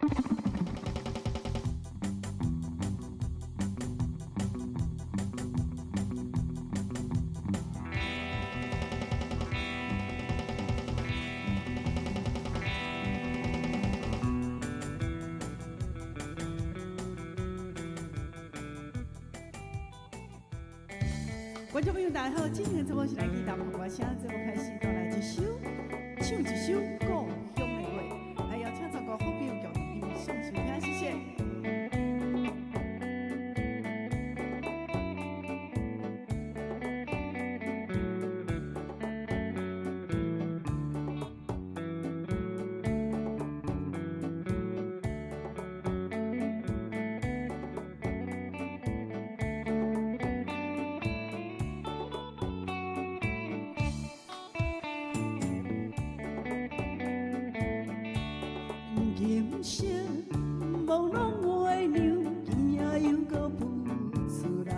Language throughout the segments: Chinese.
观众朋友，大家好，今天节目是来去谈歌声，节目开始就来一首，唱一首故乡的话，来邀请全国好朋友共同欣赏收听，谢谢。人生朦胧画娘，今夜又搁浮出来。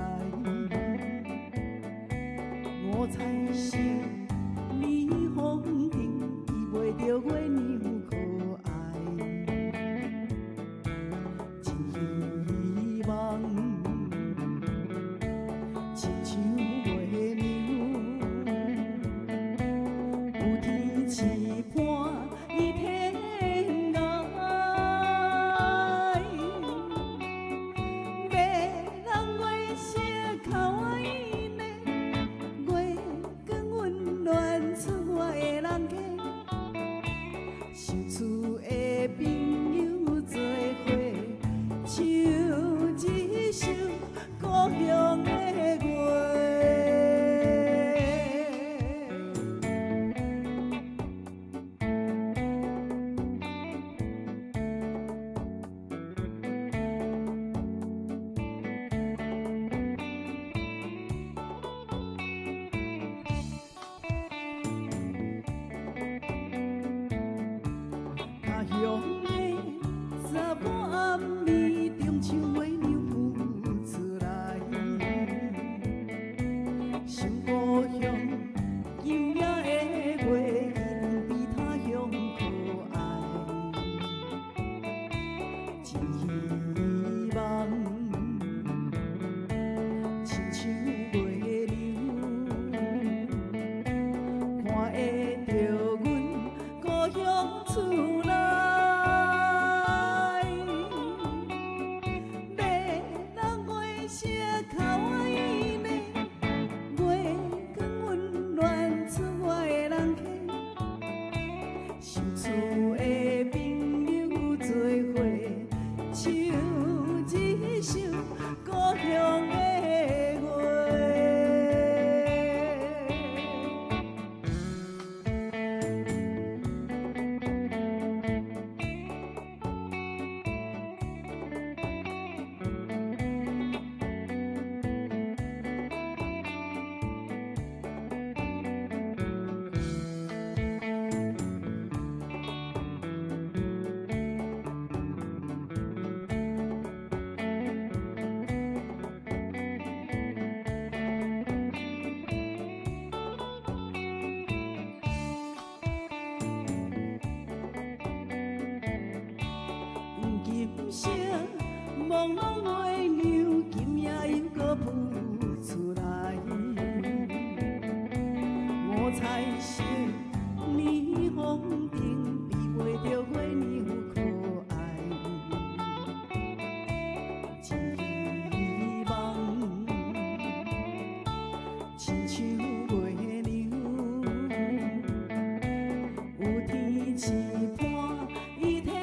五彩色霓虹灯，比袂着月娘可爱。真希望亲像月娘，有天试伴伊天。故乡的话，他乡的查某暗暝，中秋月娘浮出来。想故乡，今夜的月，一定比他乡可爱。真希望，亲像月娘，看会着阮故乡厝内。故乡的话。人生朦胧画娘，今夜又搁浮出来。五彩色霓虹灯，比袂着月娘可爱。真希望，亲像月娘，有天试伴伊天。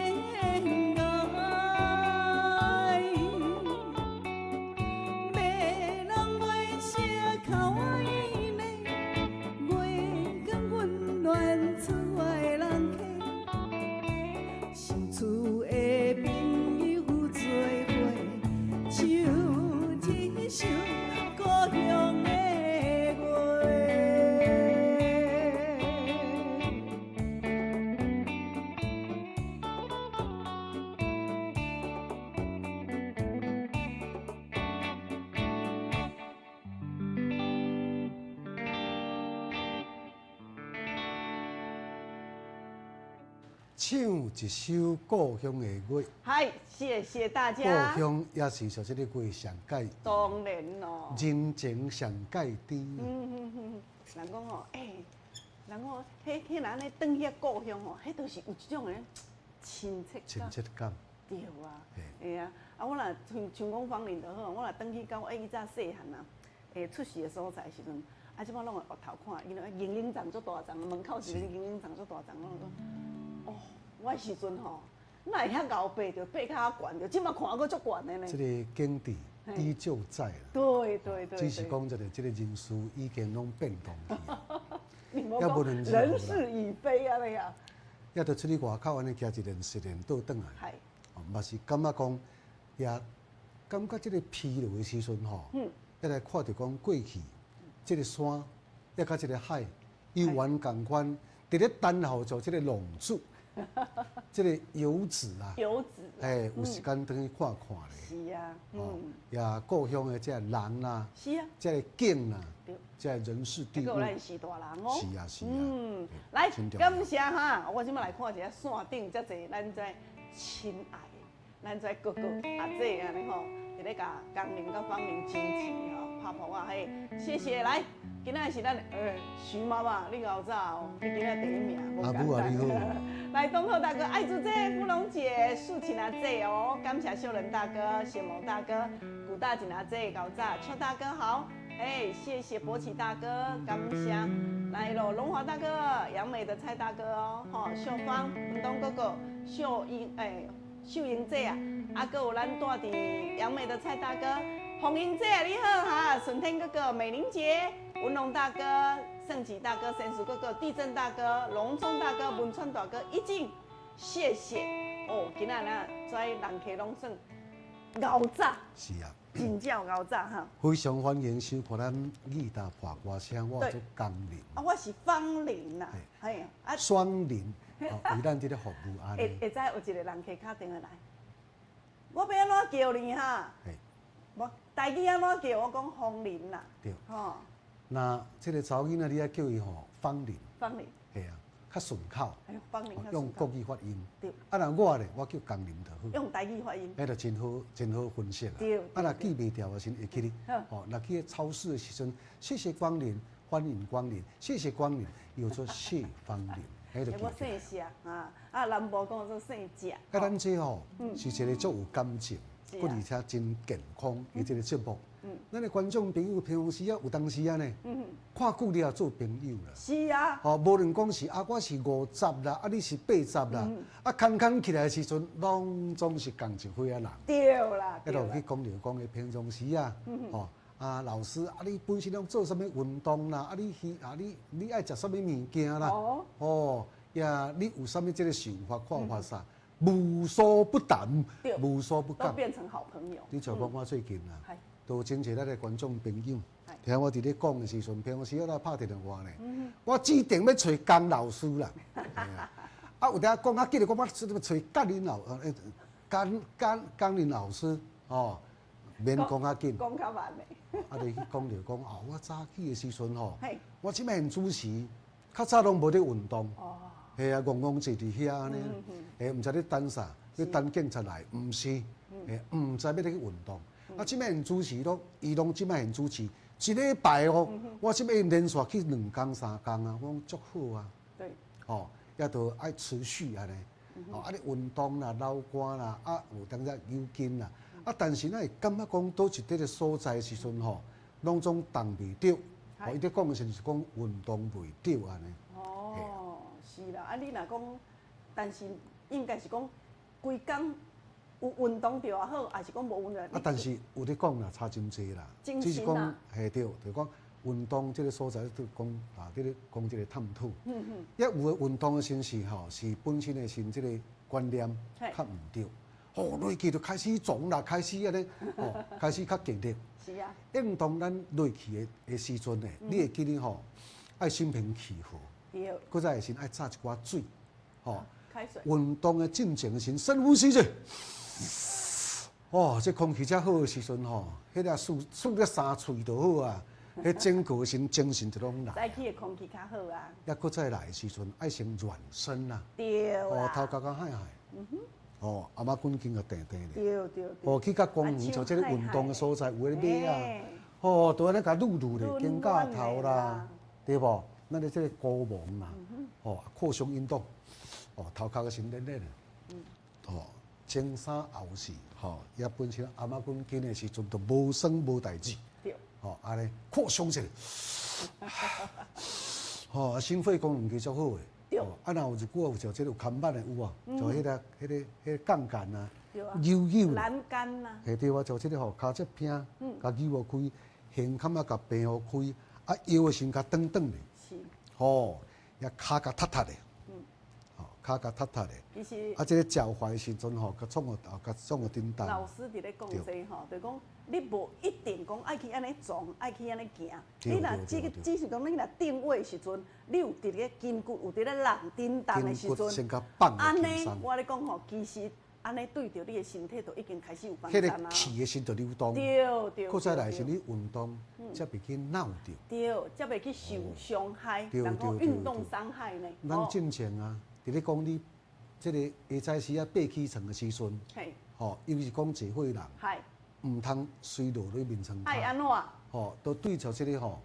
厝外的人客，相厝的朋友做伙，唱一首故乡的歌。嗨，谢谢大故家。乡也是像这个歌上界，当然咯。人情上界甜。人讲吼，人讲，迄人咧转去故乡吼，迄都是有一种诶亲切亲感。切感。对啊，嘿啊，我若像讲芳林就好，我若转去到伊早细汉啊，出世的所在时阵，即摆拢会额头看，因为营营长足大丛，门口是营营长足大丛，拢讲，我的时阵吼，哪会遐高爬着，爬较悬着，即摆看阁足悬的呢。这个境地依旧在啦。对。只是讲这个人事已经拢变动去啊。你无讲人事已非啊你啊。也着出去外口安尼行一年10年倒转来。系。嘛是感觉讲，也感觉这个疲劳的时阵吼，也来看着讲过去，这个山，也甲这个海，有缘共款，伫咧等候着这个浪子，这个游子啊，游子，有时间等去看看咧。是啊，也故乡的这人啦，是啊，这个景啦，这人事地物，咱是大人哦，是啊是啊，来，感谢哈，我今麦来看一下山顶遮侪咱遮亲爱的，咱遮哥哥阿姐安尼吼，伫咧甲江宁甲芳林支持吼，拍扑啊嘿，谢谢来，今仔是咱徐妈妈，你老早你今仔第一名，无简单。来，东后大哥、爱珠姐、芙蓉姐、素琴阿姐哦，感谢秀仁大哥、谢某大哥、古大锦阿姐、搞炸邱大哥好，谢谢博奇大哥，感谢来咯，龙华大哥、杨美的蔡大哥哦，秀芳、文东哥哥、秀英姐啊，还有咱住伫杨美的蔡大哥、红英姐你好哈，顺天哥哥、美玲姐、文龙大哥、盛吉大哥、神鼠哥哥、地震大哥、龙中大哥、文川大哥，一进，谢谢哦。今仔日在人客拢算熬炸，是啊，真正熬炸哈。非常欢迎收看咱义大破歌声，我做江林。我是芳林呐，嘿，双林，为咱这个服务安尼。会知有一个人客打电话来，我要安怎叫你哈？无台语安怎叫？我讲芳林啦。对。吼。那这个查某囡仔，你要叫伊吼芳林。芳林。系啊，较顺口。芳林。用国语发音。对。那我咧，我叫江林就好。用台语发音。迄就真好分析啦。对。若记袂掉的时，会记哩。哦，若去超市的时阵，谢谢光临，欢迎光临，谢谢光临，又做谢芳林。我姓谢啊，南部讲做姓谢。咱这吼是一个足有感情。而且真健康，伊这个节目，咱的观众朋友平时啊，有当时啊呢，看久了做朋友啦。是啊。哦，无论讲是我是50啦，你是80啦，空起来的时阵，拢总是共一伙仔人。对啦。一路去讲着讲的平常时啊，老师你本身拢做什么运动啦？你爱食什么物件啦？你有什么这个想法看法啥？无所不谈，无所不讲，都变成好朋友。你像讲我最近啊，都真侪咱的观众朋友，听我伫咧讲的时阵，平时我来拍电话呢，我指定要找江老师啦。有伫讲记得讲我找江林老师哦，免讲紧。讲较慢的。你去讲着讲我早起的时阵吼，我即摆很主持，较早拢无咧运动。系啊，戆戆坐伫遐安尼，毋知咧等啥，要等警察来，毋是，毋知要咧去运动。即摆现主持咯，伊拢即摆现主持，一礼拜哦，我即摆连续去2工3工啊，我讲足好啊。对。也都爱持续安尼，你运动啦、流汗啦，有当只有筋啦，但是会感觉讲倒一个所在时阵吼，拢总动袂着。伊咧讲的是讲运动袂着安尼。是啦，你若讲，但是应该是讲，规工有运动就也好，还是讲无运动？但是有咧讲啦，差真济啦。只是讲，对，就讲运动这个所在，就讲咧讲这个探讨。有的运动的形式吼，是本身的是这个观念较唔对。落去就开始撞啦，开始安尼，开始较激烈。是啊。运动咱落去的时阵呢，你会记得吼，爱心平气和。搁再先爱炸一寡水，开水。运动的进前先深呼吸者，这空气才好的时阵吼，迄个漱个3喙就好啊。迄整个精神就拢来。早起的空气较好啊。抑搁再来的时阵，爱先暖身啦。对哦，头壳甲海海。哦，阿妈滚筋个定定咧。对对。哦，去甲公园像即个运动的所在，有咧马啊。哦，都安尼甲撸撸咧，肩胛头啦，对无？咱咧即个鼓膜啦，哦，扩胸运动，哦，头壳个先练练咧。哦，前衫后四，吼，也本身阿妈滚筋的时阵，都无耍无代志。对。哦，安尼扩胸一下。吼，心肺功能其实足好诶。对。啊，若有一股有像即个看板诶有啊，就迄个杠杆啊，扭扭。栏杆啊。嘿，对啊，就即个吼，骹脊拼，甲扭互开，胸坎仔甲平互开，啊腰诶先甲转转咧。是。吼，也骹甲塌塌咧。吼，骹甲塌塌咧。其实。啊，即个脚踝时阵吼，甲创个叮当。老师伫咧讲说吼，就讲你无一定讲爱去安尼撞，爱去安尼行。你若只是讲你若定位时阵，你有伫咧筋骨有伫咧人叮当的时阵，安尼我咧讲吼，其实。安尼对着你的身体，就已经开始有帮助啦。迄个气的心就流动。对对。搁再来是你运动，才袂去闹着。对，才袂去受伤害，然后运动伤害呢。咱正常啊，伫咧讲你，即个下早时啊，爬起床的时阵，吼，尤其是讲坐伙人，唔通随落去面床。爱安怎？吼，都对着即个吼，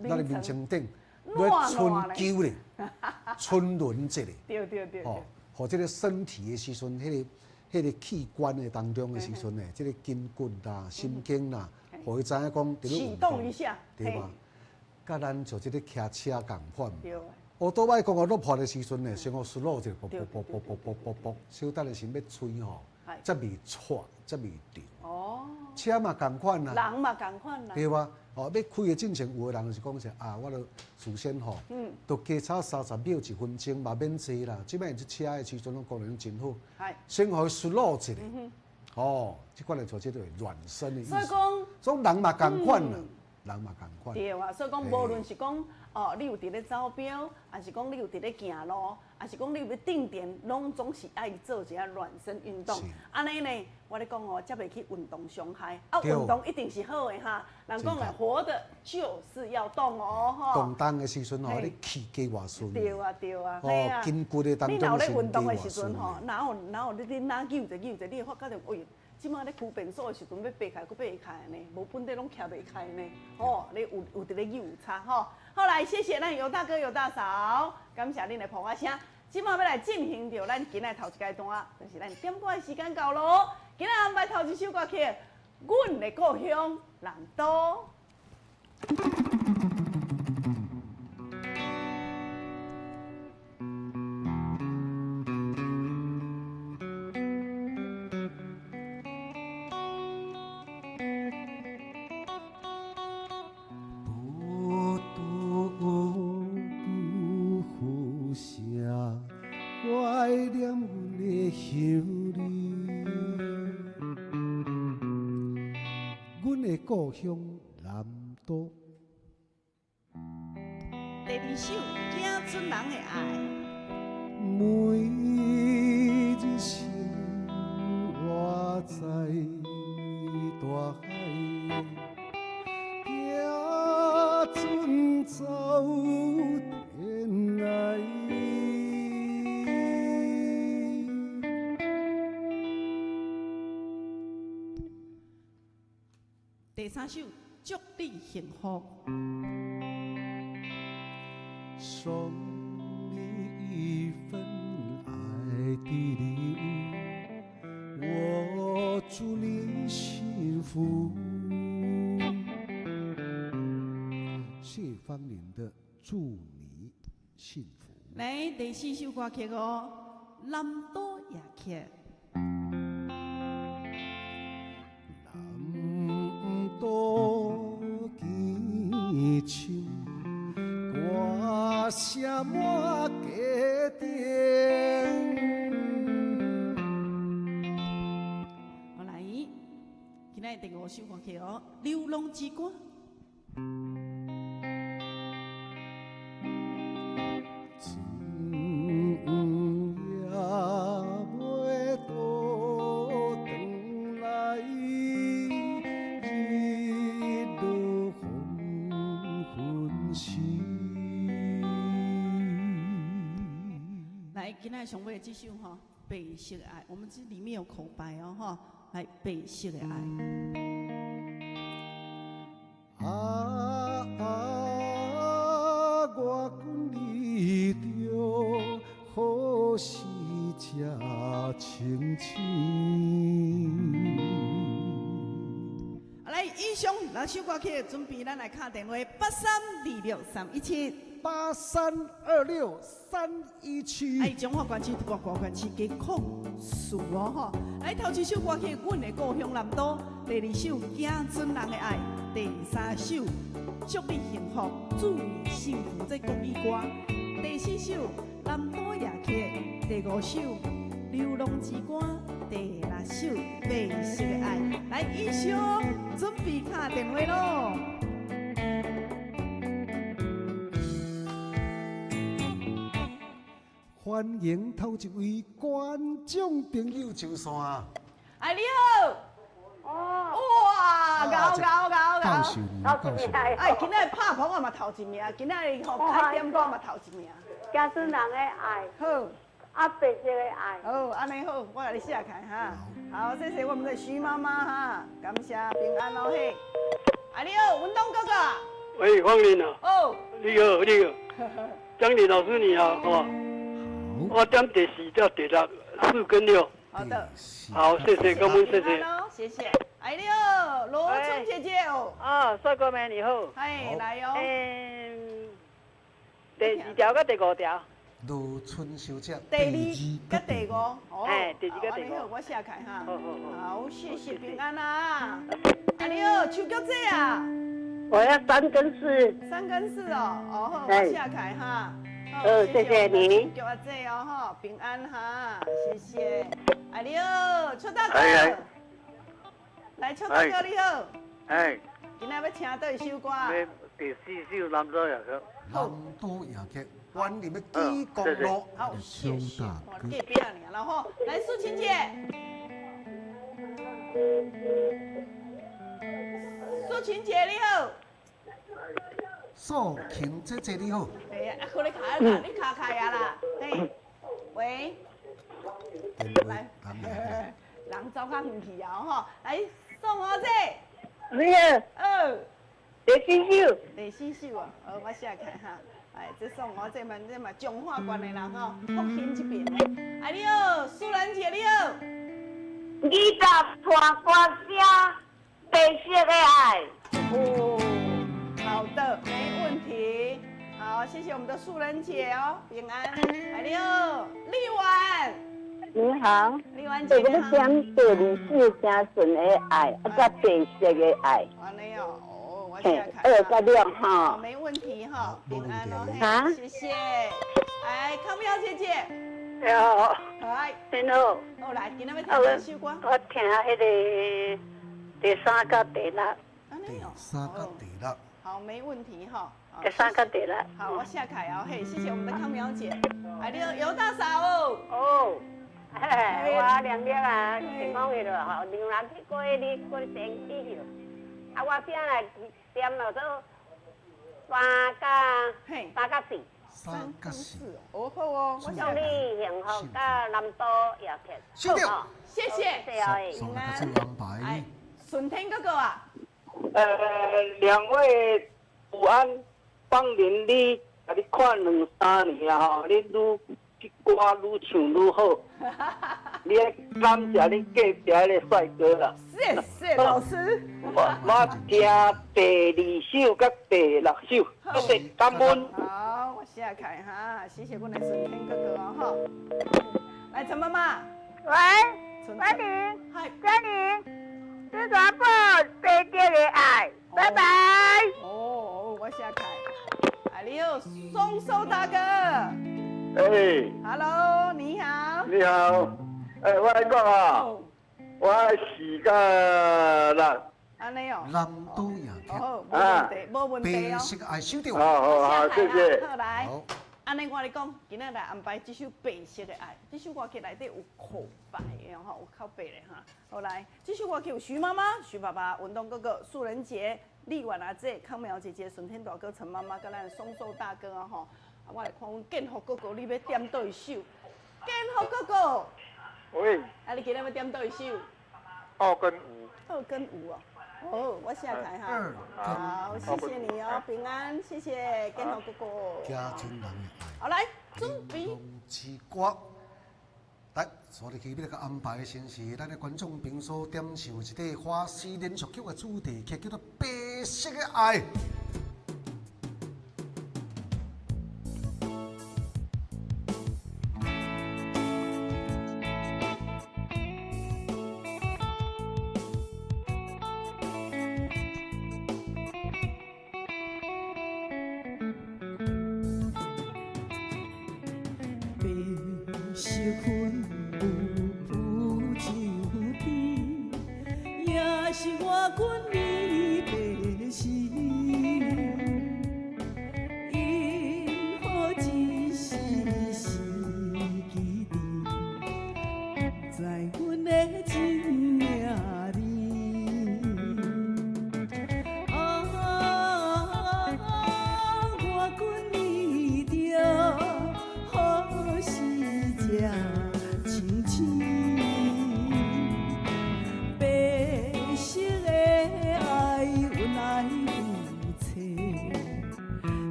咱的面床顶，咧春秋咧，春轮一咧。对对对。吼，或即个身体的时阵，迄个器官的当中的时阵呢，即个筋骨啦、心经啦，互伊知影讲伫咧启动一下，对吧？甲咱像即个骑车共款。对。我倒摆讲落坡的时阵呢，先互输落者，啵啵啵啵啵啵啵啵，小等的先要吹吼，才未错，才未掉。哦。车嘛共款啦。人嘛共款啦。对吧？哦，要开的进前，有的人就是讲说啊，我著事先吼，都加差30秒1分钟嘛免坐啦。即摆这车的时阵，拢功能真好。先互伊输落一下。哦，即款来做即个暖身的意思。所以讲，种人嘛共款啦。人嘛共款。对啊，所以讲，无论是讲哦，你有伫咧走标，还是讲你有伫咧行路，还是讲你有咧定点，拢总是爱做一下暖身运动。安尼呢，我咧讲哦，才袂去运动伤害。啊，运动一定是好的哈。人讲诶，活的就是要动哦，吼。动弹的时阵吼，你气加偌顺。对啊，对啊。哦，筋骨的当中是加咧运动的时阵吼，哪有你哪扭者，你会发觉着喂。即摆咧扶便所的时阵，要爬开，佫爬会开呢，无本地拢徛袂开呢。哦，你有伫咧有差吼。好来，谢谢咱尤大哥、尤大嫂，感谢恁的捧花声。即摆要来进行着咱今仔头一阶段，就是咱点歌的时间到咯。今仔安排头一首歌曲，阮的故乡人都。故乡南都。第二首《囝村人的爱》。每日生活在大海，行船走天涯。第三首《祝你幸福》。送你一份爱的礼物，我祝你幸福。谢芳龄的《祝你幸福》。来，第四首歌曲哦，《南都夜曲》。都见深，歌声满家庭。好来，今仔第五首歌曲哦，《流浪之歌》。仔上尾这首哈，白色的爱，我们这里面有口白哦哈，来白色的爱。我讲你着好时才清醒。来，以上那首歌曲准备，咱来敲电话8326-317。8326-317。哎，中华关市、外国关市皆控诉哦吼。来，头一首歌曲《阮的故乡南都》，第二首《行尊人的爱》，第三首《祝你幸福，祝你幸福》这国语歌，第四首《南都夜曲》，第五首《流浪之歌》。第六首《白色的爱》，来，以上准备敲电话咯。欢迎头一位观众朋友上线。哎，你好。哦。哇，高。告诉你，哎，今仔拍棚我嘛头一名，今仔吼开点歌嘛头一名。家孙人的爱。好。啊，白色的爱。好，安尼好，我甲你写开哈。好，谢谢我们的徐妈妈哈，感谢平安哦嘿。啊，你好，文东哥哥。喂，方林啊。哦。你好。张丽老师你好，哦。我点第4到第6、4跟6。好的。好，谢谢，感恩谢谢。谢谢。哎，你好，罗春姐姐哦。哦，帅哥们你好。哎，来哦。第2条跟第5条。罗春小姐。第2跟第5。哦。哎，第2跟第5。好，我写开哈。好。好，谢谢平安啊。哎，你好，手脚姐啊。我要3跟4。3跟4哦。哦，好，我写开哈。谢谢你。叫阿姐哦，哈，平安哈，谢谢。哎，你好，邱大哥。来，邱大哥你好。哎。今仔要请倒一首歌？第4首南都夜曲。南都夜曲，欢迎的基公路。好，谢谢。我隔壁啊，然后来素琴姐。素琴姐你好。素琴姐姐你好。哎呀，你卡开啊啦，嘿，喂。来，人走较远去啊吼，来宋小姐。你好。第4首啊，我写开哈。哎，这宋小姐们这嘛彰化县的人吼，福兴这边的。哎，你好，苏兰姐你好。你甲传歌声，白色的爱。哦，好的，没问题。好，谢谢我们的素人姐哦，平安。哎，你好，丽婉。你好。丽婉姐你好。我点第2首家孙的爱，甲白色的爱。安尼哦，我写开。2跟6哈。没问题哈，平安哦，好，谢谢。哎，康苗姐姐。你好。嗨。你好。好来，今仔要听哪首歌？我听迄个第3跟第6。第3跟第6。好，没问题哈。第3跟第6。好，我下开哦，嘿，谢谢我们的康苗姐。哎，你好，尤大嫂哦。哦，嘿，我两日啊，情况去了吼，牛腩去过你过生气去了。啊，我边来点了做3跟4。3跟4。哦好哦，祝你幸福甲南都夜曲。是的。谢谢。送来个这安排。顺天哥哥啊。 2位午安，方林你，甲你看2、3年啊吼，你愈这歌愈唱愈好。你感谢你隔壁那个帅哥啦。谢谢老师。我听第2首甲第6首，谢谢感恩。好，我写开哈，谢谢我的顺天哥哥哦哈。来，陈妈妈。喂，关宁，关宁。 这传播白色的爱，拜拜。哦，我下开。哎，你好，松寿大哥。哎 ，Hello， 你好。你好，哎，我来讲啊，我4甲6。安尼哦。南都夜曲。哦，无问题哦。白色爱收到。好，谢谢。好来。安尼我跟你讲，今仔来安排这首《白色的爱》，这首歌曲内底有口白的吼，有靠白的哈。好来，这首歌曲有徐妈妈、徐爸爸、文东哥哥、素人姐、丽婉阿姐、康苗姐姐、顺天大哥、陈妈妈，跟咱松寿大哥啊吼。我来看阮建福哥哥，你要点倒一首？建豪哥哥，喂，啊，你今日要点倒一首？二跟五。二跟五哦。哦，我下台哈。好，谢谢你哦，平安，谢谢建豪哥哥。家亲人的爱。好，来准备。之歌，来，所以起要甲安排的先是咱的观众朋所点唱一个花式连续剧的主题曲，叫做《白色的爱》。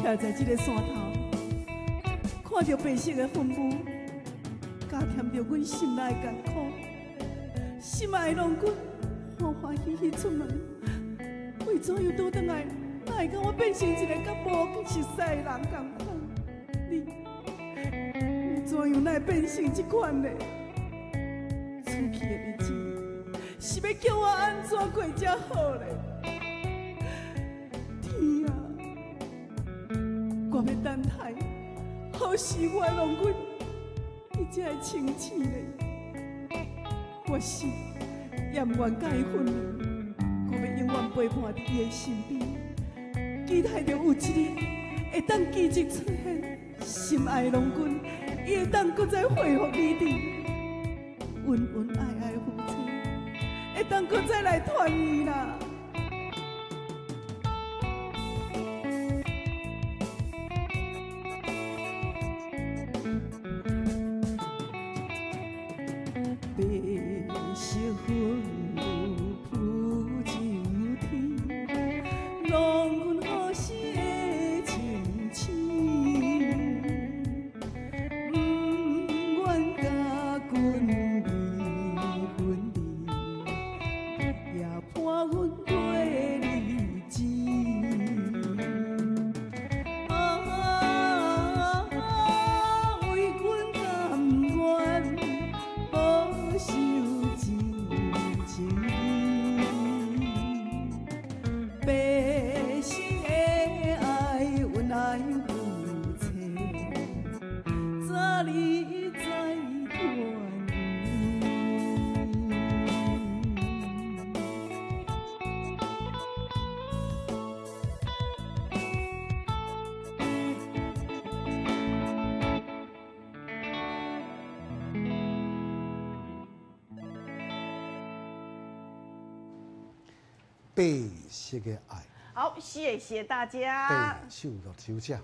徛在这个山头，看着白色的云雾，加添着阮心内的艰苦，心爱的郎君欢欢喜喜出门，为怎样倒转来，哪会甲我变成一个甲无熟悉的人同款？你怎样哪会变成这款呢？出去的日子是要叫我安怎过才好呢？天啊！我要等待，好使我的郎君，伊才会清醒呢。我是也不愿甲伊分离，我要永远陪伴伫伊的身边，期待着有一日会当奇迹出现，心爱的郎君，伊会当搁再恢复美丽，恩恩爱爱的夫妻，会当搁再来团圆啦。白色的爱。好，谢谢大家。白手落手掌。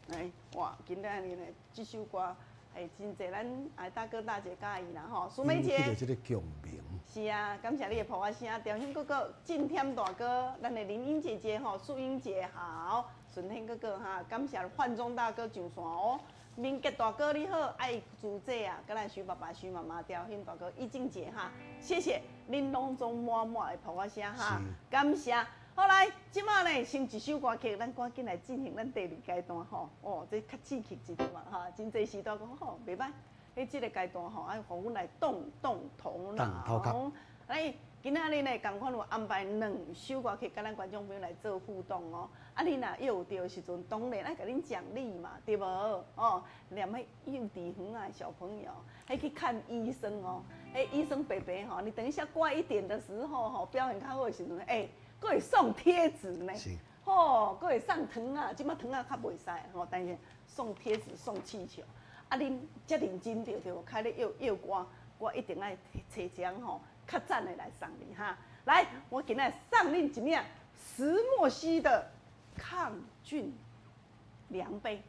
来，哇，今仔日呢，这首歌系真侪咱爱大哥大姐介意啦吼。苏梅姐。这个共鸣。是啊，感谢你的捧花声，雕兄哥哥、敬天大哥、咱的林英姐姐吼、素英姐好、顺天哥哥哈，感谢焕忠大哥上线哦。明杰大哥你好，爱朱姐啊，跟咱徐爸爸、徐妈妈、雕兄大哥、易静姐哈，谢谢恁拢总满满的捧花声哈，感谢。好来，即马呢，先一首歌曲，咱赶紧来进行咱第二阶段吼。哦，这较刺激一点嘛哈，真侪时代讲吼，袂歹。迄即个阶段吼，爱互阮来动动头脑。来，今仔日呢，共款有安排2首歌曲，甲咱观众朋友来做互动哦。啊，你若有着的时阵，当然爱甲恁奖励嘛，对无？哦，连迄幼稚园啊小朋友，还去看医生哦。迄医生伯伯吼，你等一下乖一点的时候吼，表现较好的时阵，佫会送贴纸呢。吼，佫会送糖啊，即马糖啊较袂使吼，但是送贴纸、送气球。啊，恁遮认真对，开咧要歌，我一定爱找一张吼较赞的来送你哈。来，我今日送恁一领石墨烯的抗菌量杯。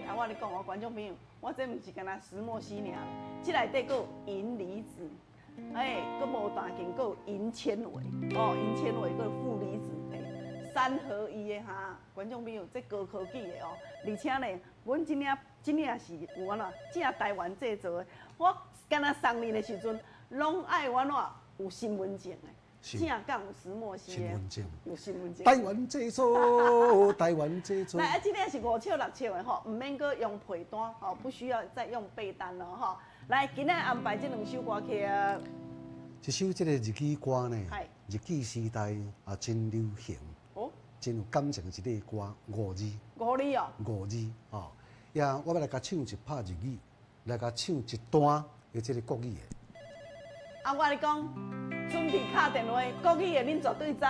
啊，我咧讲，观众朋友，我这毋是干那石墨烯尔，这内底佫有银离子，佫无单键，佫有银纤维，银纤维佫有负离子，3合1的哈，观众朋友，这高科技的哦，而且呢，阮真领是有安怎，正台湾制作的，我干那送你的时阵，拢爱安怎有身份证的。正港有石墨烯的，有身份证。台湾制作，台湾制作。来，这领是5尺6尺的吼，唔免搁用被单吼，不需要再用被单了吼。来，今日安排这2首歌曲啊。一首这个日记歌呢，日记时代啊真流行，真有感情一个歌，5字。5字哦。5字哦，呀，我要来甲唱一拍日语，来甲唱一段的这个国语的。啊，我咧讲。准备敲电话，国语的恁绝对知。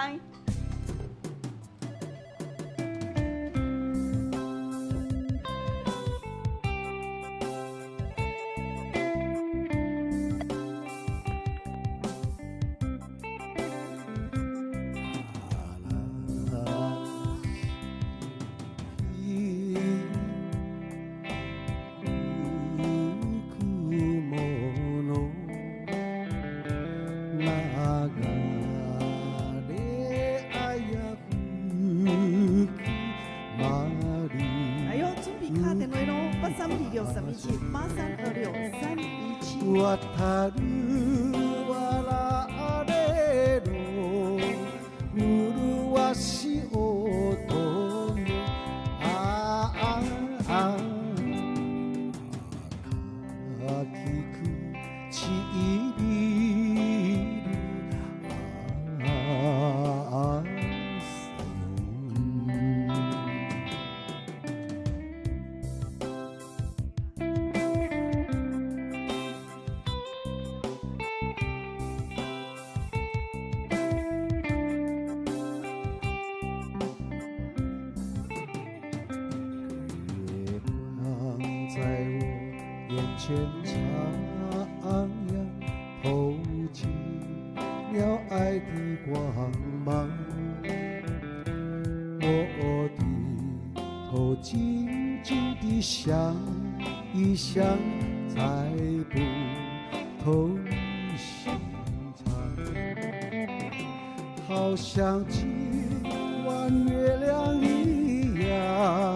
好像今晚月亮一样，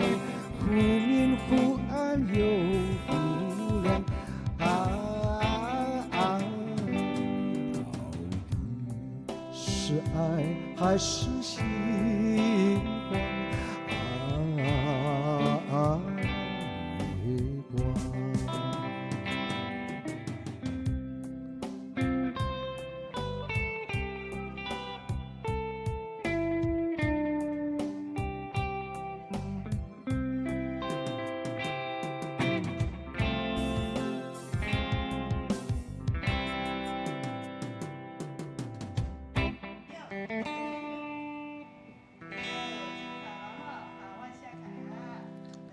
忽明忽暗又忽亮。到底是爱还是心慌？月光。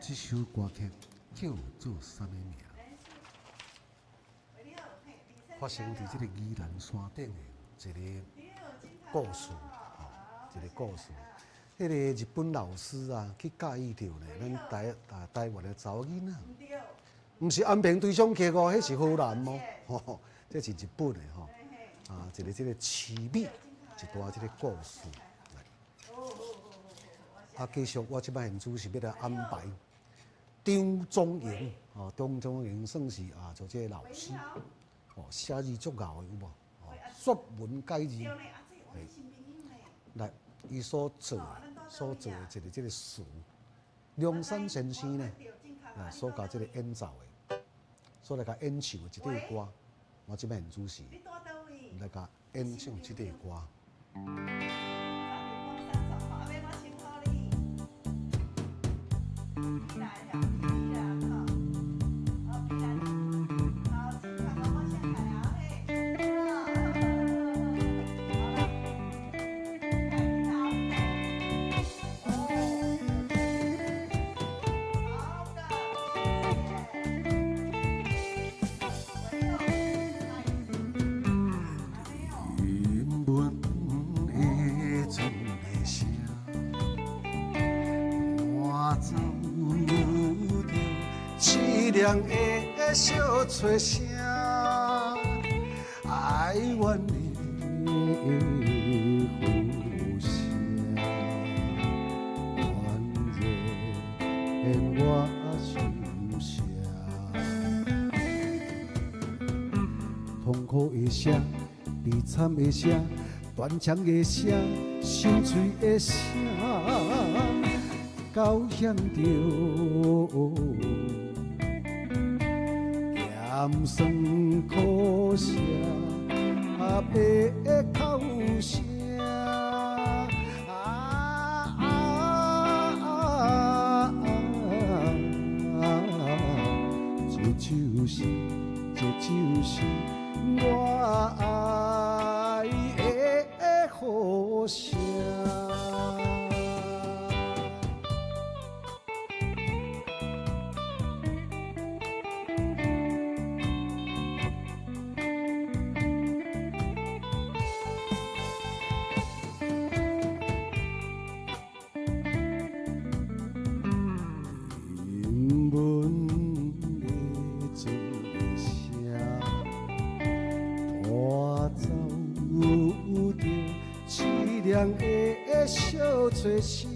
这首歌曲叫做啥物名？发生在这个宜兰山顶的一个故事，一个故事。迄个日本老师啊，去教育着呢，咱台湾的查某囡仔，毋是安平对象客哦，迄是荷兰哦，这是日本的吼，一个这个奇美一段这个故事。继续我即摆现主是要来安排。张宗营，张宗营算是做这个老师，写字足厚的有无？说文解字，来，伊所做的一个这个词，梁山先生呢，所甲这个演奏的，所来甲演唱的一块歌，我即摆现主是来甲演唱这块歌。凉的小吹声，哀怨的呼声，怨热我心声，痛苦的声，悲惨的声，断肠的声，心碎的声，高响着。咸酸苦涩，阿爸的口声，这就是我爱的呼声。的小吹声，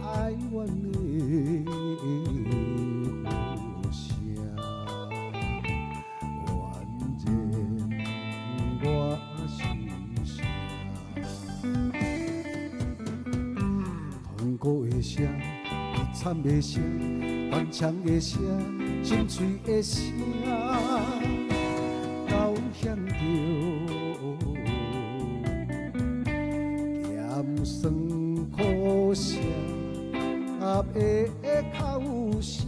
哀怨的呼声，怨热我心声，痛苦的声，悲惨的声，断肠的声，心碎的声，高响着。咸酸苦涩，阿爸的口声，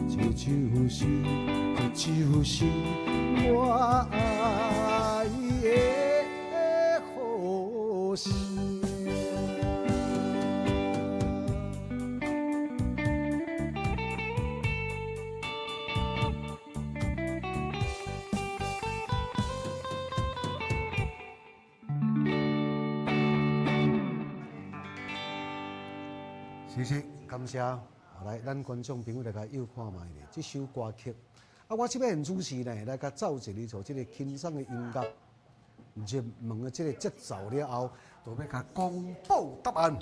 这就是我爱的呼声。谢谢，感谢。来，咱观众朋友来甲又看卖咧，这首歌曲。我这边主持呢，来甲走一里做这个轻松的音乐，入门的这个节奏了后，就要甲公布答案。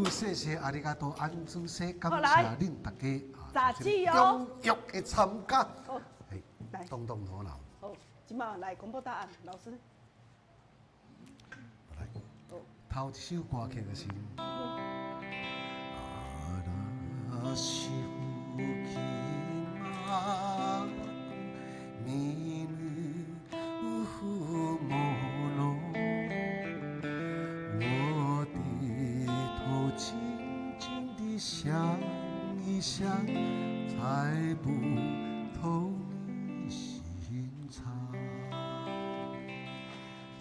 谢谢阿里嘎多安主席，感谢恁大家踊跃的参加。好，来，动动头脑。好，今嘛来公布答案，老师。来，头一首歌曲的是。阿西呼基玛，米女乌莫罗，我低头静静地想一想，猜不透你心肠。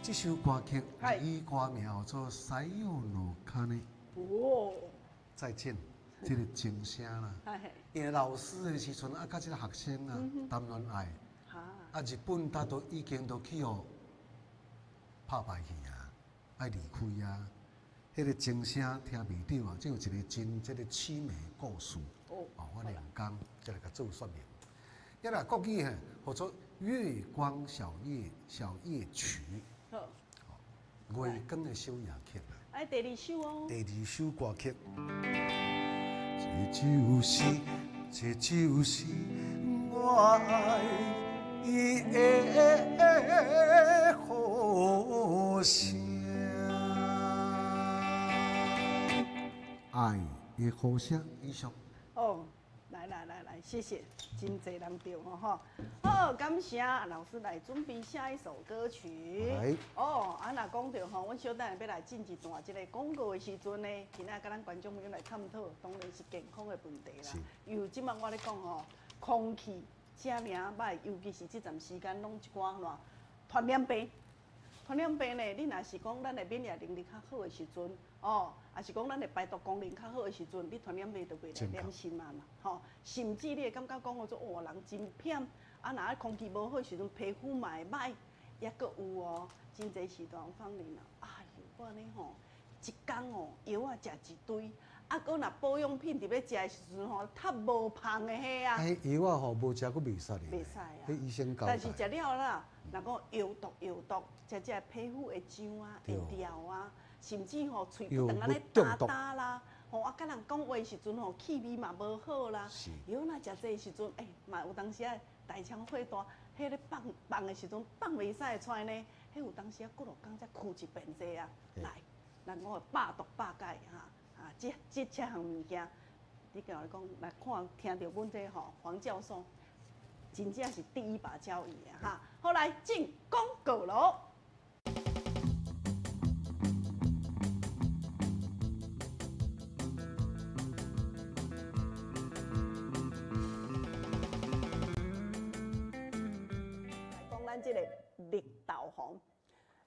这首歌曲以歌名叫做《塞哟诺卡内》。哦，再见。这个钟声啦，因为老师的时阵啊，甲这个学生啊谈恋爱，啊日本他都已经都去哦拍败去啊，爱离开啊。迄个钟声听未到啊，这有一个这个凄美的故事。哦，我两工再来甲做说明。一啦，国语嘿，叫做《月光小夜曲》。好，月光的小夜曲啦。哎，第二首哦。第二首歌曲。这就是我爱伊的呼声。爱的呼声，以上。哦，来，谢谢，真侪人对吼。好，感谢老师来准备下一首歌曲。来。哦，若讲到吼，阮小等下要来进一段这个广告的时阵呢，今仔甲咱观众朋友来探讨，当然是健康的问题啦。有即摆我咧讲吼，空气正命歹，尤其是这段时间，拢一寡喏传染病。传染病呢，你若是讲咱的免疫能力较好的时阵，哦，也是讲咱的排毒功能较好的时阵，你传染病就袂来染心嘛，吼。甚至你会感觉讲我说，哦，人真忝，啊，若空气无好的时阵，皮肤嘛会歹，也阁有哦，真侪时段放任啊，哎呦，我安尼吼，一工哦，药啊食一堆，啊，搁若保养品伫要食的时阵吼，太无芳的迄啊。哎，药啊吼，无食佫袂使哩。袂使啊。迄医生交代。但是食了啦。若讲药毒，食皮肤会痒啊，会掉啊，甚至吼喙不当安尼打啦，吼啊，甲人讲话时阵吼气味嘛无好啦。药若食这时阵，嘛有当时啊大肠火大，迄个放的时阵放袂使出来呢，迄有当时啊几落工才哭一遍这啊。来，咱讲百毒百解哈，这项物件，你甲我讲来看听到阮这吼黄教授。真正是第一把交椅啊！哈，后来进广告喽。来讲咱这个绿豆黄，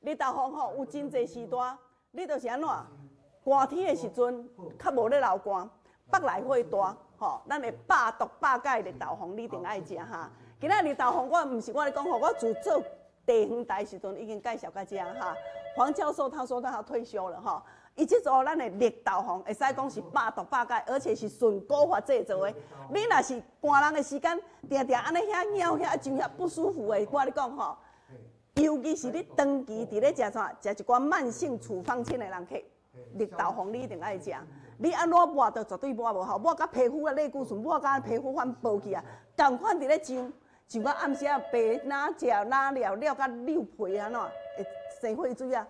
绿豆黄吼有真侪时段，你就是安怎？寒天的时阵较无咧流汗，腹内火大。吼，咱的百毒百解绿豆黄，你一定爱食哈。今仔绿豆黄，我唔是我咧讲吼，我自做地方台时阵已经介绍到这哈。黄教授他说他要退休了哈，伊即做咱的绿豆黄，会使讲是百毒百解，而且是纯古法制作的。你若是寒人的时间，定定安尼遐痒遐就遐不舒服的，我咧讲吼，尤其是你长期伫咧食啥，食一寡慢性处方签的人客，绿豆黄你一定爱食。你安怎抹都绝对抹无效，抹甲皮肤啊类固醇，抹甲皮肤反爆去啊，同款伫咧上我暗时啊白哪食哪料料甲溜皮安怎会生火水啊，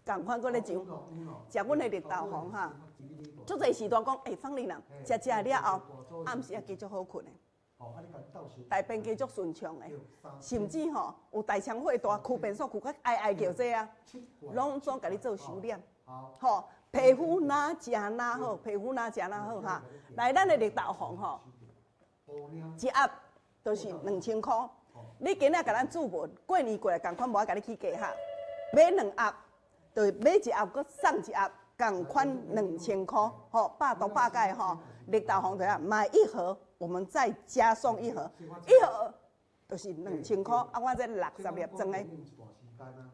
同款搁咧上，食阮的绿豆黄哈，足侪时段讲，放你人食了后，暗时啊继续好困的，大便继续顺畅的，甚至吼有大肠火大，跍便所跍甲哀叫这啊，拢总甲你做收敛，吼。皮肤哪食哪好，皮肤哪食哪好哈。来，咱的绿豆黄吼，一盒就是2000块。你今仔甲咱注文，过年过来共款无爱甲你起价哈。买2盒，就买一盒，搁送一盒，共款2000块。吼，百毒百解吼，绿豆黄对啊，买1盒，我们再加送1盒，1盒就是2000块。啊，我这60粒装的。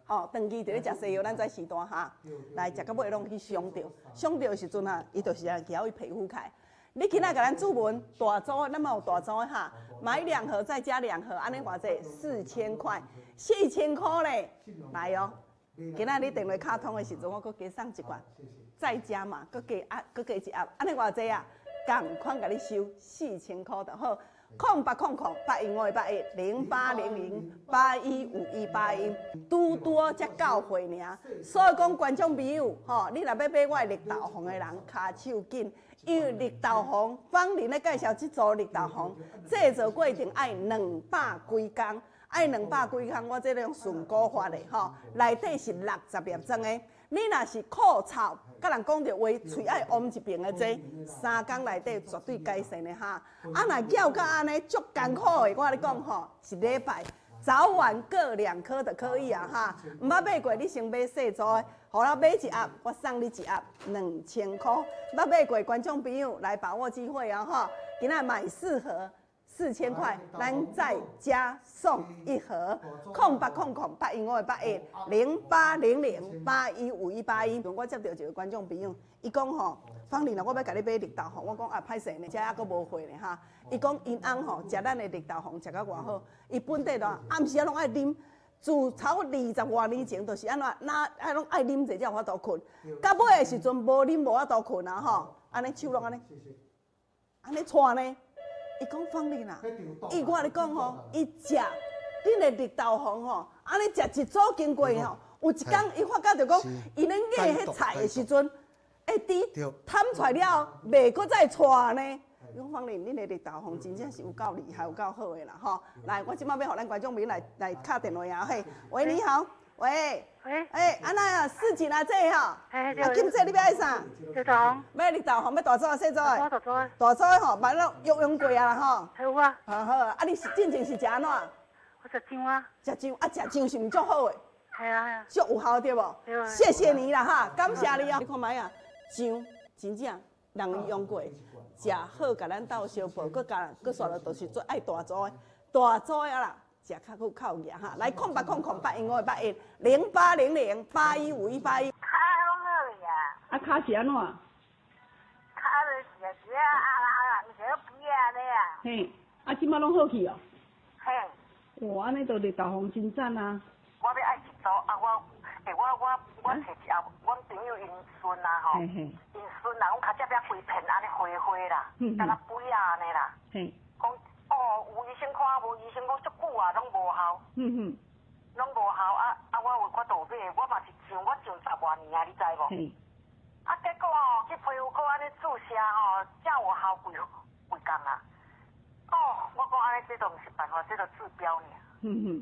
哦，长期伫咧食西药，咱在时段哈，来食到尾拢去伤着，伤着的时阵哈，伊就是啊咬伊皮肤开。你今仔甲咱注文大组的，咱嘛有大组的哈，买2盒再加2盒，安尼偌济4000块，4000块咧，来哦。今仔你电话卡通的时阵，我搁加送一罐，再加嘛，搁加一盒，安尼偌济啊，共款甲你收4000块就好。0800-815181，拄拄才到货尔。所以讲，观众朋友，吼，你若要买我绿豆黄的人，骹手紧，因为绿豆黄，方林咧介绍这组绿豆黄，制作过程爱200几工，爱200几工，我这种纯古法的吼，内底是60粒装的。你若是酷臭，甲人讲着话，喙爱往一边的这，3工内底绝对改善的哈。啊，若咬到安尼足艰苦的，我你讲吼，是礼拜早晚各2颗就可以啊哈。毋捌买过，你先买细组的，互我买1盒，我送你1盒，2000块。捌买过观众朋友来把握机会啊哈，今仔买4盒4000块，咱再加送一盒0800815810800800815181。我接到一个观众朋友，伊讲吼，芳玲啊，我要甲你买绿豆红，我讲啊，歹势呢，遮还阁无货呢哈。伊讲因翁吼，食咱的绿豆红食甲偌好，伊本地咯，暗时啊拢爱啉。自头20多年前，就是安怎，拢爱啉者才有法度困。到尾的时阵无啉无法度困啊吼，安尼手拢安尼，安尼串呢。伊讲芳玲啊，伊我咧讲吼，伊食恁的绿豆红吼，安尼食一组经过吼，有一天伊发觉着讲，伊咧压迄菜的时阵，猪摊出来了，袂搁再串呢。讲芳玲，恁的绿豆红真正是有够厉害，有够好的啦吼！来，我即摆要互咱观众朋友来敲电话啊嘿！喂，你好，喂，安那啊，4斤啊这吼，啊今这你要爱啥？绿豆红，要绿豆红，要大组啊，小组的？大组的。大组的吼，万了用过啊啦吼。有啊。好，啊你是进前是食安怎？我食姜啊。食姜啊，食姜是毋足好的。系啊。足有效对无？对啊。谢谢你啦哈，感谢你哦。你看卖啊，姜真正人用过。食好，甲咱斗相报，佮煞落，就是做爱大组的，大组的啦，食较有较有牙哈。来08008158100800815181。卡拢好呀。啊，卡是安怎？卡就是毋是要肥啊咧啊。嘿，啊，即摆拢好去哦。嘿。哇，安尼就绿豆红真赞啊！我要爱一组啊，我摕一盒，阮朋友因孙啊吼，因孙啊，阮脚这边规片安尼灰灰啦，敢若肥啊安尼啦。讲哦，有医生看，无医生讲足久啊，拢无效。拢无效啊！我有法度买，我嘛是上10多年啊，你知无？啊，结果吼去皮肤科安尼注射吼，才有效几工啊。哦，我讲安尼这都毋是办法，这都治标呢。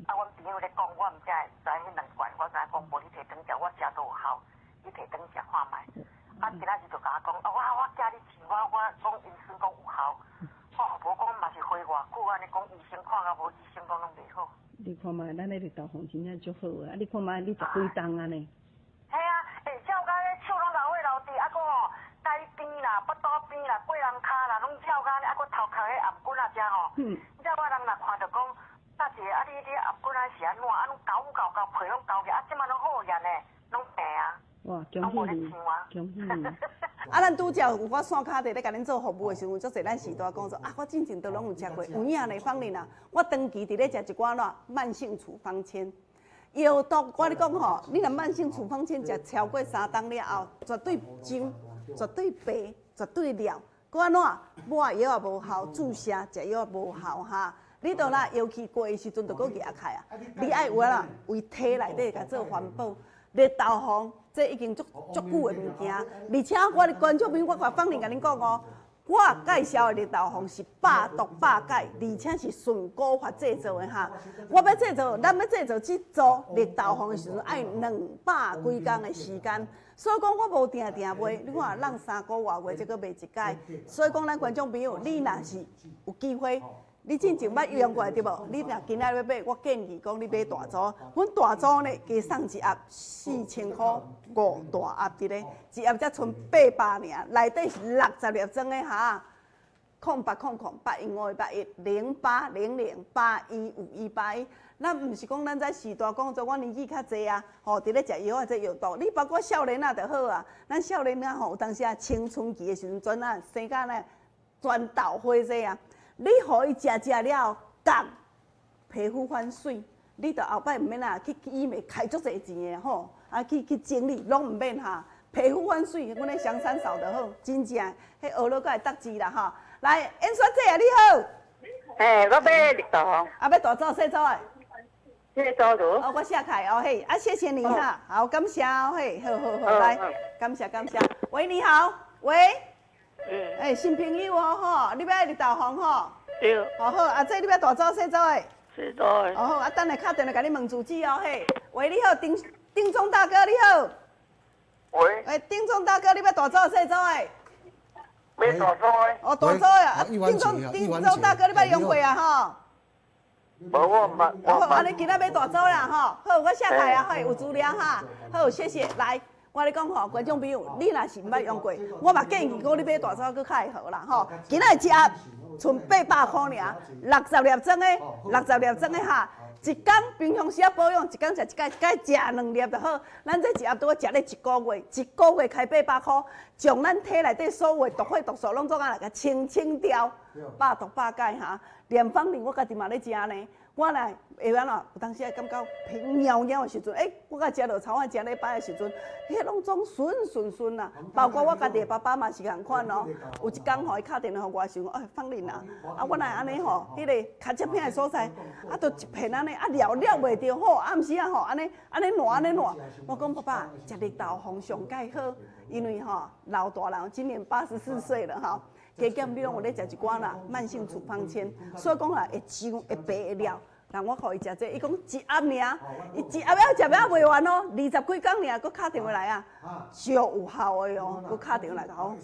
啊，阮朋友咧讲，我毋知迄2罐，我知讲无你摕转食，我食都有效，你摕转食看卖。啊，今仔日就甲我讲，我寄你钱，我讲因孙讲有效，无讲嘛是花偌久，安尼讲医生看啊，无医生讲拢袂好。你看卖，咱的绿豆红真正足好啊！你看卖，你食几重啊呢？系啊，照甲咧手拢流血流滴，啊，搁吼该边啦、腹肚边啦、过人骹啦，拢照甲咧，啊，搁头壳迄颔骨啊，遮吼。你知我人若看着讲。大姐，啊，你颔骨啊是安怎？啊，拢搞皮拢搞起，啊，即摆拢好现呢，拢平啊。哇，恭喜你！恭喜你！啊，咱拄则有我线骹底咧，甲恁做服务的时候，足侪咱时代讲说啊，我进前都拢有食过。有影呢，芳玲啊，我长期伫咧食一寡慢性处方签。药毒，我咧讲吼，你若慢性处方签食超过3档了后，绝对精，绝对白，绝对了。搁安怎？抹药也无效，注射食药也无效哈。你到啦，尤其过的时阵，就搁牙开啊！你爱有啦，为体内底甲做环保，绿豆红这已经足久的物件，而且我的观众朋友，我芳玲甲恁讲哦，我介绍的绿豆红是百毒百解，而且是纯古法制作的哈。我要制作，咱要制作这组绿豆红的时阵，爱200几工的时间。所以讲，我无定卖，你看，咱3个多月才搁卖一届。所以讲，咱观众朋友，你若是有机会。你之前捌用过对无？你若今仔要买，我建议讲你买大组。阮大组呢，加送一盒4000块，5大盒伫咧，一盒才剩800尔，内底是60粒装的哈。08008158100800815181。咱毋是讲咱在时代讲做，我年纪较济啊，吼，伫咧食药啊，这药毒。你包括少年啊，就好啊。咱少年啊，吼，有当时啊，青春期的时阵，阵啊，生甲呢，全豆花这啊。你互伊食了，降皮肤反水，你着后摆毋免啊去医美开足侪钱的吼，啊去整理拢毋免哈。皮肤反水，阮咧香山扫就好，真正迄学了才会得志啦哈。来，演说姐啊，你好。我买绿豆红。啊，要大组小组的。小组如。哦，我写开哦嘿，啊谢谢你哈，好感谢哦嘿，好，来，感谢。喂，你好，喂。新朋友哦吼，你要绿豆红吼？对。好，啊，这你要大组小组的？小组的。好，啊，等下敲电话甲你问主旨哦嘿。喂，你好，丁忠大哥你好。喂。丁忠大哥，你要大组小组的？要大组的。哦，大组的啊，丁忠大哥，你捌用过啊吼？无我毋捌。好，安尼今仔要大组啦吼。好，我写开啊，嘿，有资料哈。好，谢谢。来，我咧讲吼，观众朋友，你若是毋捌用过，我嘛建议讲你买大枣佫较会好啦吼。今仔一盒剩800块尔，60粒装的，60粒装的哈。一天平常时啊保养，一天食一摆，一摆食2粒就好。咱这一盒拄好食咧1个月，1个月开800块，将咱体内底所有的毒血毒素拢做啊来甲清掉，百毒百解哈。莲芳林我家己嘛咧食呢。我来会安怎？有当时啊感觉平袅袅的时阵，我甲食落草，我食礼拜的时阵，迄拢总顺啦。包括我家己的爸爸嘛是共款哦。有一工吼，伊敲电话互我想，芳玲啊，我来安尼吼，迄个卡接片的所在，都一片安尼，了袂着好，暗时啊吼，安尼烂。我讲爸爸，食绿豆红上介好，因为吼老大人今年84岁了哈。加减你拢有咧食一寡啦，慢性处方签，所以讲啦会上会白会了。但我互伊食这，伊讲一盒尔，伊一盒要食了袂完哦，20几工尔，佮敲电话来啊，就有效的哦，佮敲电话来讲，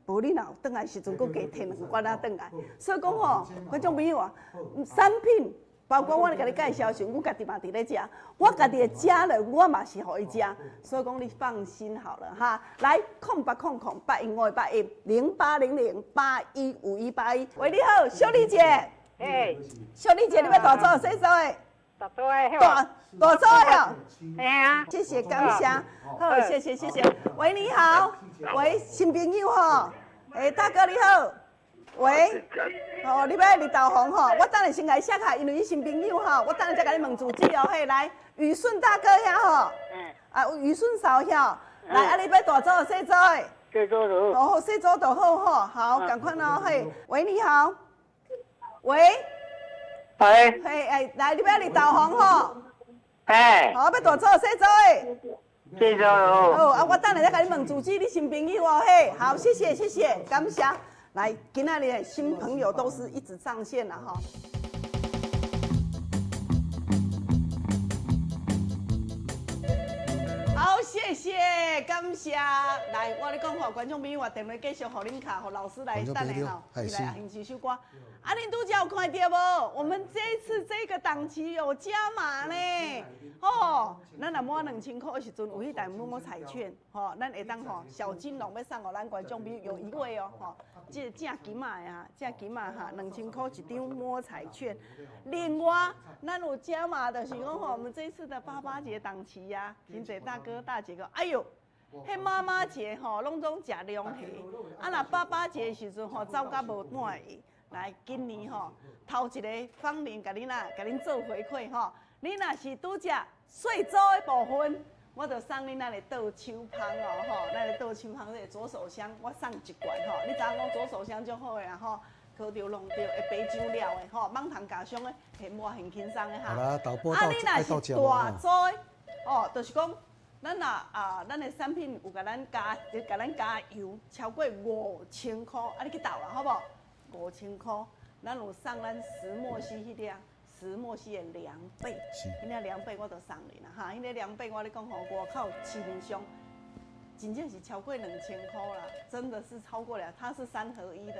无你若有转来时阵，佮加摕2罐仔转来。所以讲吼，观众朋友啊，产品包括我咧甲你介绍时，我家己嘛伫咧食，我家己的家人我嘛是互伊食，所以讲你放心好了哈。来，0800815181，0800815181。喂，你好，小丽姐。小丽姐，你要大枣细枣的？大枣的，大枣的哦。嘿啊。谢谢，感谢。好，谢谢。喂，你好。喂，新朋友吼。大哥你好。喂。你要绿豆红吼，我等下先来写下，因为你新朋友吼，我等下再甲你问主旨哦。来，宇顺大哥遐吼。宇顺嫂遐。来，你要大枣细枣的？细枣就好。细枣就好吼。好，赶快哦。喂，你好。喂，来，你要绿豆红吼？好，要大枣细枣的？细枣哦。好，我等下再甲你问主旨，你新朋友哦。好，谢谢，感谢。来，今仔日的新朋友都是一直上线了哈。好，谢谢，感谢。来，我咧讲吼，观众朋友啊，电话继续互恁卡，互老师来等下吼，伊来演几首歌。恁拄则有看到无？我们这一次这个档期有加码呢。咱若满2000块的时阵，有迄台摸彩券，咱会当小金龙要送互咱观众朋友有一位哦，这正金啊呀，正金啊哈，2000块一张摸彩券。另外，咱有加码的是讲我们这一次的88节档期呀，真侪大哥大姐个，哎呦，迄妈妈节拢总食凉皮，若88节的时阵走甲无满意。来，今年头一个芳龄甲恁做回馈你若是拄食细枣的部分，我就送恁咱的倒手香哦咱的倒手香这个左手香，我送1罐你知影讲左手香就好啊烤着弄着会白酒料的蠓糖加上的，很很轻松的哈。好啦，豆包你若是大枣的就是讲，咱的产品有甲咱加油，超过5000块，你去斗啦，好不？5000块，咱有送咱石墨烯迄粒，石墨烯的2倍，迄粒2倍我都送你啦哈，迄粒2倍我咧讲外口市面上真正是超过2000块啦，真的是超过了，它是3合1的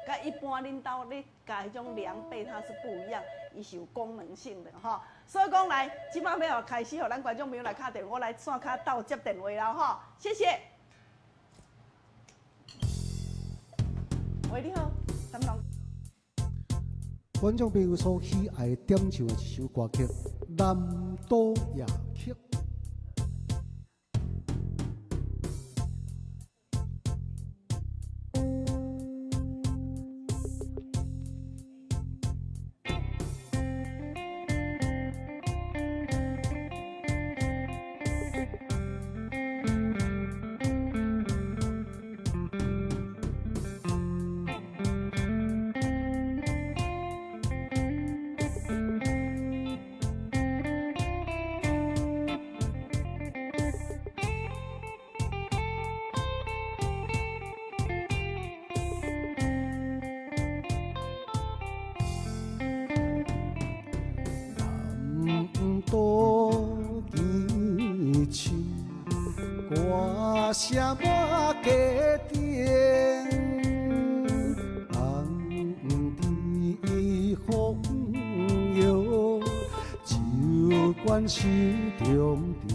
跟一般恁兜咧加迄种2倍它是不一样，伊是有功能性的所以讲来，即摆要开始互咱观众朋友来敲电话来线卡斗接电话啦谢谢。喂，你好。观众朋友所喜爱点唱的一首歌曲《南岛夜曲》。声满家庭，红枝红叶，酒馆手中灯。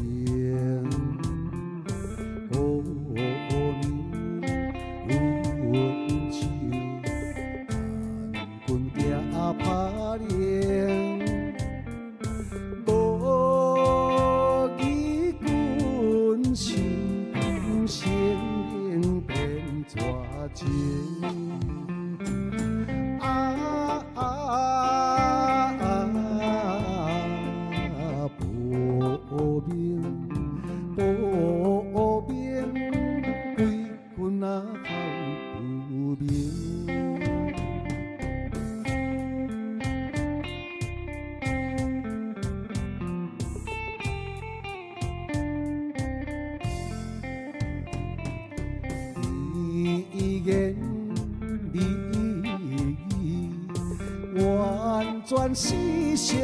乱世相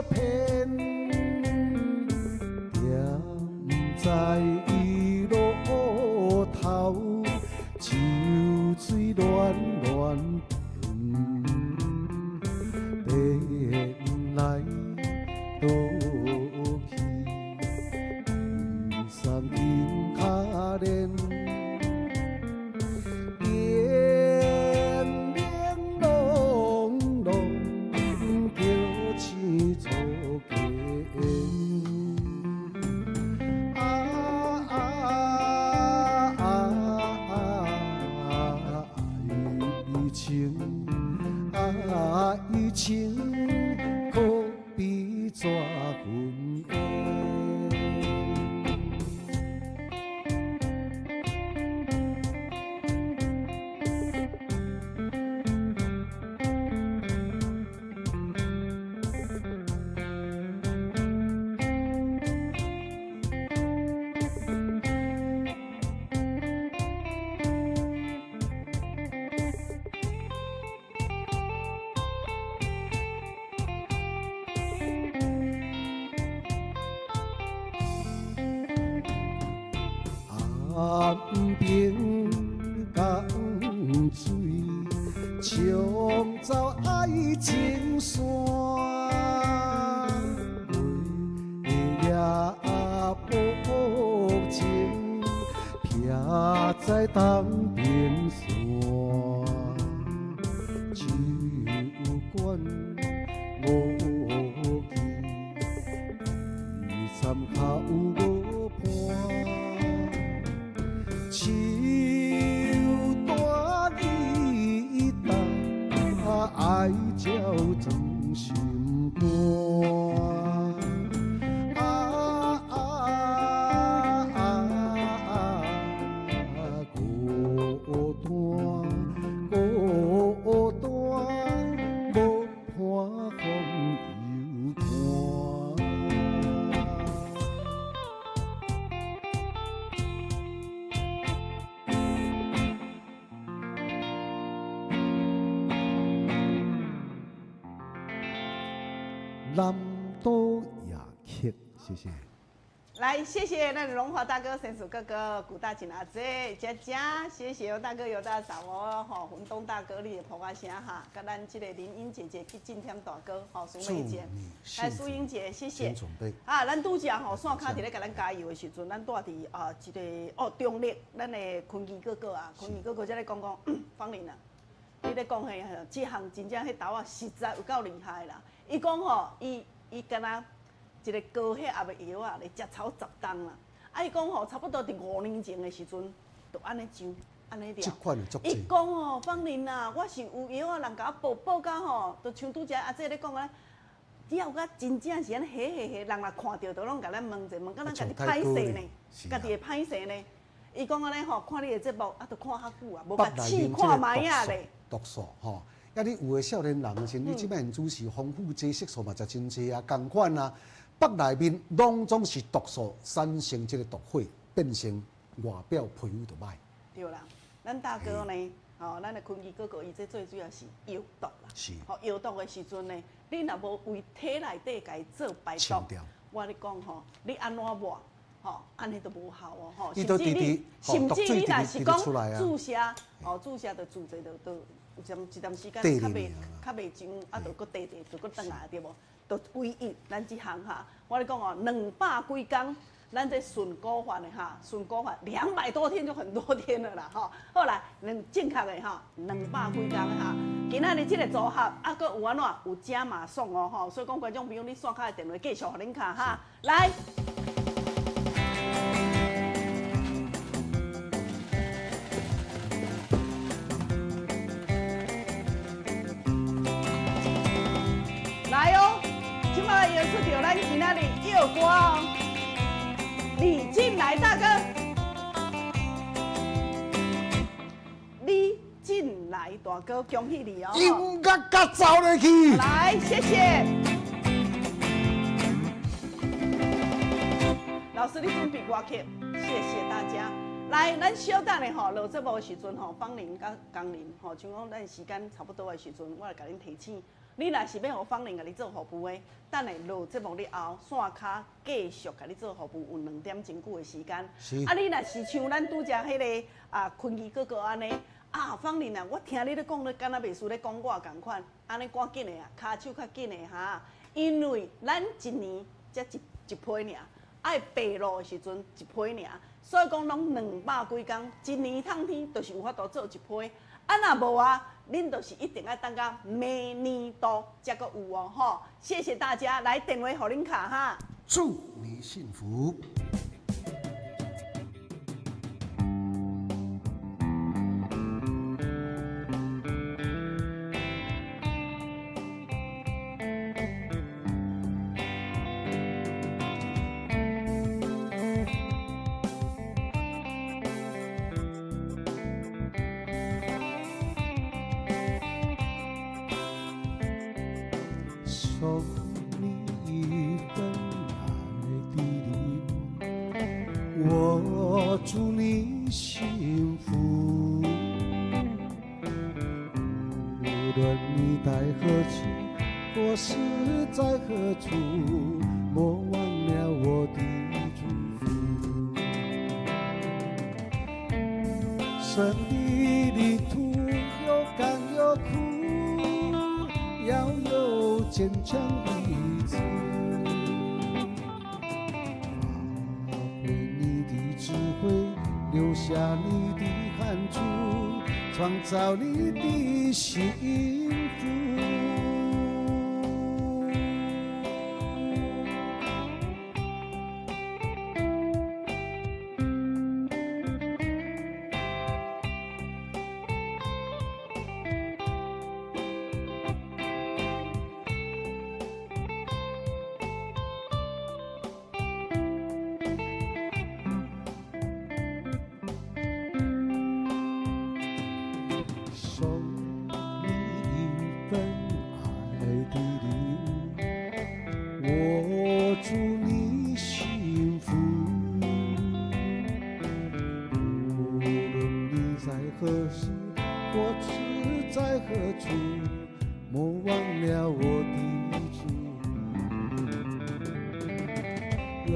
骗，踮在伊路头，秋水乱乱变，变来倒去，衣衫紧脚链。情可比纸云岸边江水，冲走爱情线，月夜薄情，撇在东边山，酒馆无期，衣衫靠无伴。秋大雨大，爱照装心肝。孤单，孤单，无伴风又伴。南都雅客，谢谢。来，谢谢那荣华大哥、神鼠哥哥、古大锦阿姐、佳佳，谢谢尤大哥、尤大嫂哦，吼，文东大哥你的捧花声哈，甲咱这个林英姐姐去敬天大哥，吼，苏梅姐，来苏英姐，谢谢。啊，咱拄只吼线卡伫咧甲咱加油的时阵，咱住伫一个中立，咱的坤基哥哥啊，坤基哥哥才咧讲方玲啊，你咧讲迄这项真正迄豆啊，实在有够厉害啦。伊讲吼，伊敢若一个高迄阿袂药啊，来食草10冬啦。啊，伊讲吼，差不多伫5年前的时阵，就安尼上，安尼了。伊讲吼，方玲啊，我是有药啊，人甲我报到吼，就像拄则阿姐咧讲啊，了甲真正是安尼嘿，人若看到，都拢甲咱问者，问甲咱家己歹势呢，家己会歹势呢。伊讲安尼吼，看你的节目啊，都看较久啊，无甲试看卖啊咧。毒素吼。啊！你有诶少年人先，你即摆主持丰富这色素嘛，食真济啊，共款啊，腹内面拢总是毒素产生即个毒火，变成外表皮肤就歹。对啦，咱大哥呢，吼，咱的坤基哥哥，伊这最主要是药毒啦。是。吼，药毒的时阵呢，你若无为体内底家做排毒，我咧讲吼，你安怎抹，吼，安尼都无效哦，吼。甚至你若是讲注射，哦，注射就注者就。一段时间较袂上，啊，就搁地，就搁转来对无？就唯一咱即项哈，我咧讲哦，200几工，咱这顺果法的哈，顺果法200多天就很多天了啦，吼。好啦，正确的哈，200几工哈。今仔日即个组合啊，搁有安怎有加码送哦，吼。所以讲观众朋友，你线卡的电话继续互恁卡哈，来。来哦，即摆演出到咱今仔日药歌哦，李进来大哥，李进来大哥，恭喜你哦！音乐甲走落去，来，谢谢。老师，你准备歌曲，谢谢大家。来，咱小等的吼，录节目的时阵吼，芳玲甲江玲吼，像讲咱时间差不多的时阵，我来甲恁提醒。你若是要互芳玲甲你做服务的，等下落节目了后，线卡继续甲你做服务，有2点钟久的时间。是。啊，你若是像咱拄只迄个坤基哥哥安尼，芳玲啊，我听你咧讲，你敢若袂输咧讲我共款，安尼赶紧的啊，骹手较紧的哈，因为咱一年才一批尔，爱爬路的时阵一批尔，所以讲拢200几工，一年通天就是有法度做一批。若无啊，恁就是一定要等到明年度才阁有哦吼。谢谢大家，来电话互恁卡哈。祝你幸福。送你一份爱的礼物，我祝你幸福。无论你在何处，或是在何处，莫忘了我的祝福。生的旅途有甘有苦，要有坚强意志，发挥你的智慧，留下你的汗珠，创造你的幸福。送你一份爱的礼物，我祝你幸福。无论你在何时，或是在何处，莫忘了我的祝福。人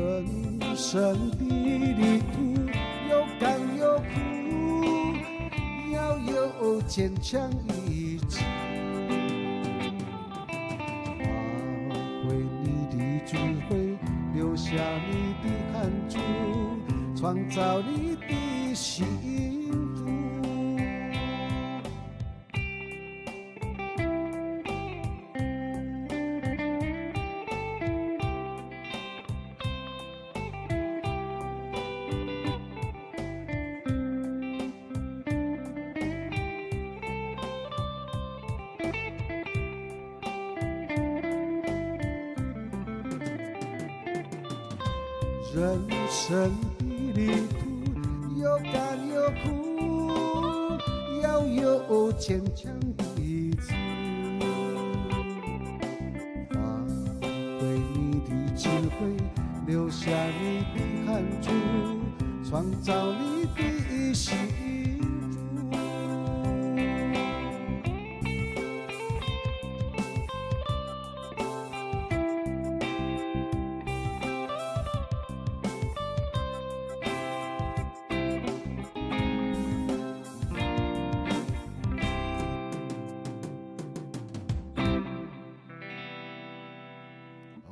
生的旅途有甘有苦，要有坚强意志，发挥你的智慧，留下你的汗珠，创造你的幸福。人生的旅途有甘有苦，要有坚强的意志，发挥你的智慧，留下你的汗珠，创造你的幸福。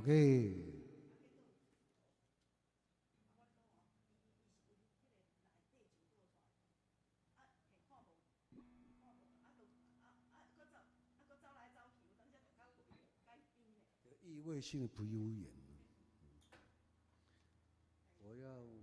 OK。异位性不悠远。我要。